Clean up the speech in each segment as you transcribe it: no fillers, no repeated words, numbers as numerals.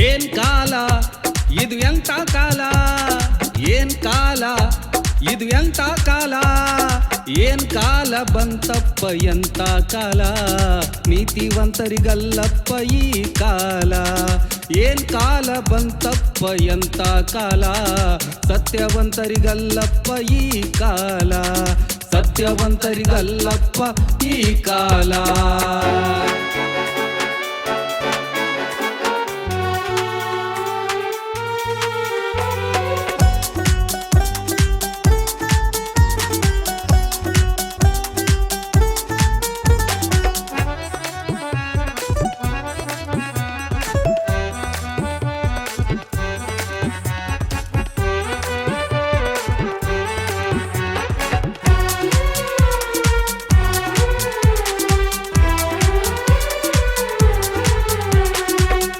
ಏನ್ ಕಾಲ ಇದು ಎಂತ ಕಾಲ, ಏನ್ ಕಾಲ ಇದು ಎಂತ ಕಾಲ, ಏನ್ ಕಾಲ ಬಂತಪ್ಪ ಎಂತ ಕಾಲ, ನೀತಿವಂತರಿಗಲ್ಲಪ್ಪ ಈ ಕಾಲ. ಏನ್ ಕಾಲ ಬಂತಪ್ಪ ಎಂತ ಕಾಲ, ಸತ್ಯವಂತರಿಗಲ್ಲಪ್ಪ ಈ ಕಾಲ, ಸತ್ಯವಂತರಿಗಲ್ಲಪ್ಪ ಈ ಕಾಲ.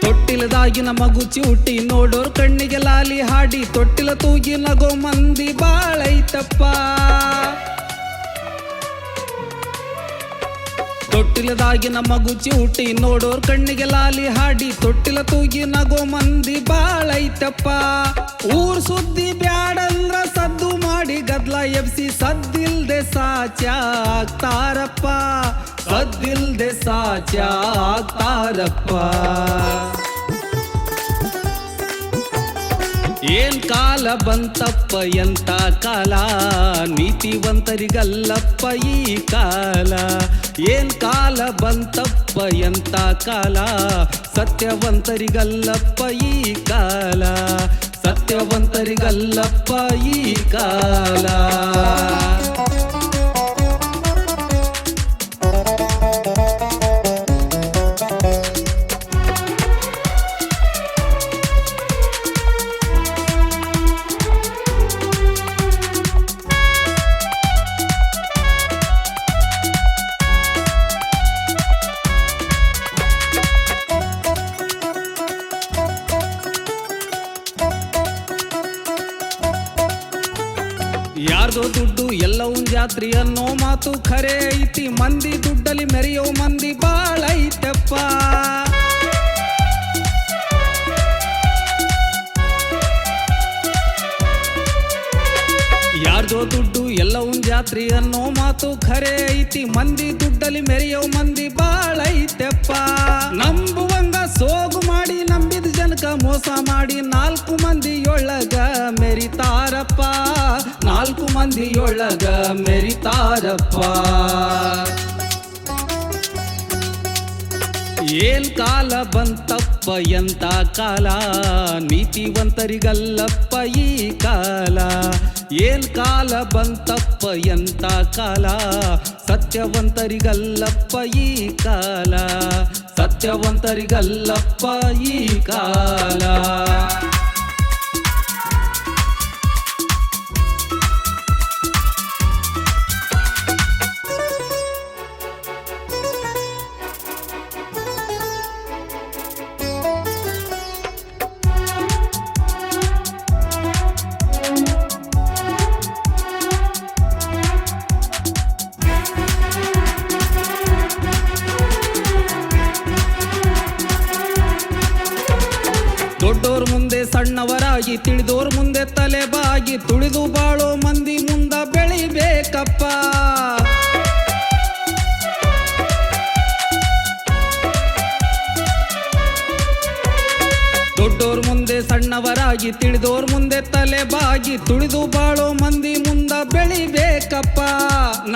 ತೊಟ್ಟಿಲದಾಗಿನ ಮಗು ಚೂಟಿ ನೋಡೋರ್ ಕಣ್ಣಿಗೆ ಲಾಲಿ ಹಾಡಿ, ತೊಟ್ಟಿಲ ತೂಗಿ ನಗೋ ಮಂದಿ ಬಾಳೈತಪ್ಪ. ತೊಟ್ಟಿಲದಾಗಿನ ಮಗು ಚೂಟಿ ನೋಡೋರ್ ಕಣ್ಣಿಗೆ ಲಾಲಿ ಹಾಡಿ, ತೊಟ್ಟಿಲ ತೂಗಿ ನಗೋ ಮಂದಿ ಬಾಳೈತಪ್ಪ. ಊರ್ ಸುದ್ದಿ ಬ್ಯಾಡಂದ್ರ ಸದ್ದು ಮಾಡಿ ಗದ್ಲ ಎಬ್ಸಿ, ಸದ್ದಿಲ್ದೆ ಸಾಚ ಆಗ್ತಾರಪ್ಪ, ಸದ್ದಿಲ್ದೆ ಸಾಚ ಆಗ್ತಾರಪ್ಪ. ಏನ್ ಕಾಲ ಬಂತಪ್ಪ ಎಂತ ಕಾಲ, ನೀತಿವಂತರಿಗಲ್ಲಪ್ಪ ಈ ಕಾಲ. ಏನ್ ಕಾಲ ಬಂತಪ್ಪ ಎಂತ ಕಾಲ, ಸತ್ಯವಂತರಿಗಲ್ಲಪ್ಪ ಈ ಕಾಲ, ಸತ್ಯವಂತರಿಗಲ್ಲಪ್ಪ ಈ ಕಾಲ. ಯಾರ್ದೋ ದುಡ್ಡು ಎಲ್ಲವೂ ಜಾತ್ರಿ ಅನ್ನೋ ಮಾತು ಖರೆ ಐತಿ, ಮಂದಿ ದುಡ್ಡಲ್ಲಿ ಮೆರೆಯೋ ಮಂದಿ ಬಾಳೈತಪ್ಪ. ಯಾರ್ದೋ ದುಡ್ಡು ಎಲ್ಲವೂ ಜಾತ್ರಿ ಅನ್ನೋ ಮಾತು ಖರೆ ಐತಿ, ಮಂದಿ ದುಡ್ಡಲ್ಲಿ ಮೆರೆಯೋ ಮಂದಿ ಬಾಳೈತಪ್ಪ. ನಂಬುವಂಗ ಸೋಗು ಮಾಡಿ ನಂಬಿದ ಜನಕ ಮೋಸ ಮಾಡಿ, ನಾಲ್ಕು ಮಂದಿಯೊಳಗ ಮೆರಿತಾರಪ್ಪ, ನಾಲ್ಕು ಮಂದಿಯೊಳಗ ಮೆರಿತಾರಪ್ಪ. ಏನ್ ಕಾಲ ಬಂತಪ್ಪ ಎಂತ ಕಾಲ, ನೀತಿವಂತರಿಗಲ್ಲಪ್ಪ ಈ ಕಾಲ. ಏನ್ ಕಾಲ ಬಂತಪ್ಪ ಎಂತ ಕಾಲ, ಸತ್ಯವಂತರಿಗಲ್ಲಪ್ಪ ಈ ಕಾಲ, ಸತ್ಯವಂತರಿಗಲ್ಲಪ್ಪ ಈ ಕಾಲ. ದೊಡ್ಡೋರ್ ಮುಂದೆ ಸಣ್ಣವರಾಗಿ, ತಿಳಿದೋರ್ ಮುಂದೆ ತಲೆಬಾಗಿ, ತುಳಿದು ಬಾಳೋ ಮಂದಿ ಮುಂದ ಬೆಳಿಬೇಕಪ್ಪ. ದೊಡ್ಡೋರ್ ಮುಂದೆ ಸಣ್ಣವರಾಗಿ, ತಿಳಿದೋರ್ ಮುಂದೆ ತಲೆಬಾಗಿ, ತುಳಿದು ಬಾಳೋ ಮಂದಿ ಮುಂದ ಬೆಳಿಬೇಕಪ್ಪ.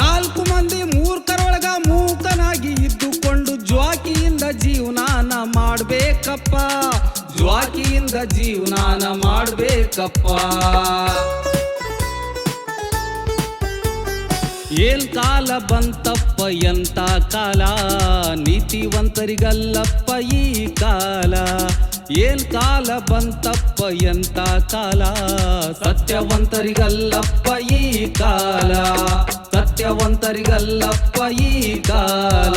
ನಾಲ್ಕು ಮಂದಿ ಮೂರ್ಖರೊಳಗ ಮೂಕನಾಗಿ ಇದ್ದುಕೊಂಡು ಜ್ವಾಕಿಯಿಂದ ಜೀವನಾನ ಮಾಡ್ಬೇಕಪ್ಪ, ಜ್ವಾಕಿಯಿಂದ ಜೀವನಾನ ಮಾಡ್ಬೇಕಪ್ಪ. ಏನ್ ಕಾಲ ಬಂತಪ್ಪ ಎಂತ ಕಾಲ, ನೀತಿವಂತರಿಗಲ್ಲಪ್ಪ ಈ ಕಾಲ. ಏನ್ ಕಾಲ ಬಂತಪ್ಪ ಎಂತ ಕಾಲ, ಸತ್ಯವಂತರಿಗಲ್ಲಪ್ಪ ಈ ಕಾಲ, ಸತ್ಯವಂತರಿಗಲ್ಲಪ್ಪ ಈ ಕಾಲ.